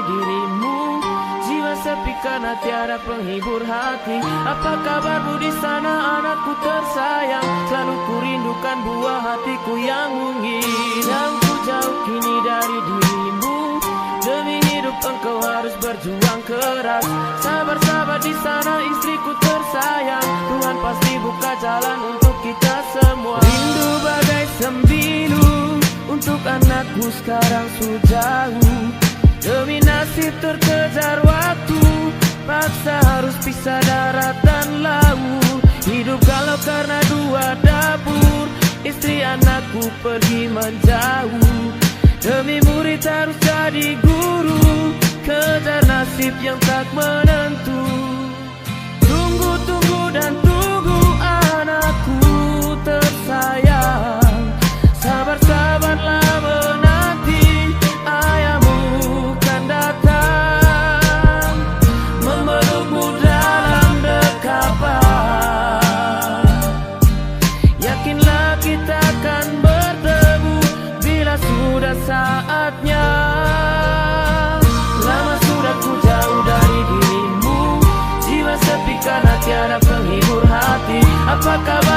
dirimu. Jiwa sepi karena tiada penghibur hati. Apa kabarmu di sana anakku tersayang? Selalu ku rindukan buah hatiku yang mungil. Yang ku jauh kini dari dirimu. Demi hidup engkau harus berjuang keras. Sabar-sabar di sana istriku tersayang. Tuhan pasti buka jalan untuk kita semua. Rindu bagai sembilu untuk anakku sekarang sudah jauh. Demi nasib terkejar waktu, paksa harus pisah darat dan laut. Hidup galau karena dua dapur, istri anakku pergi menjauh. Demi murid harus jadi guru, kejar nasib yang tak menentu. Tunggu, tunggu dan tunggu anakku tersayang. Sabar-sabarlah menanti, ayahmu kan datang memelukmu dalam dekapan. Yakinlah kita akan bertemu bila sudah saatnya. Lama sudah ku jauh dari dirimu. Jiwa sepi karena tiada penghibur hati. Apa kabar?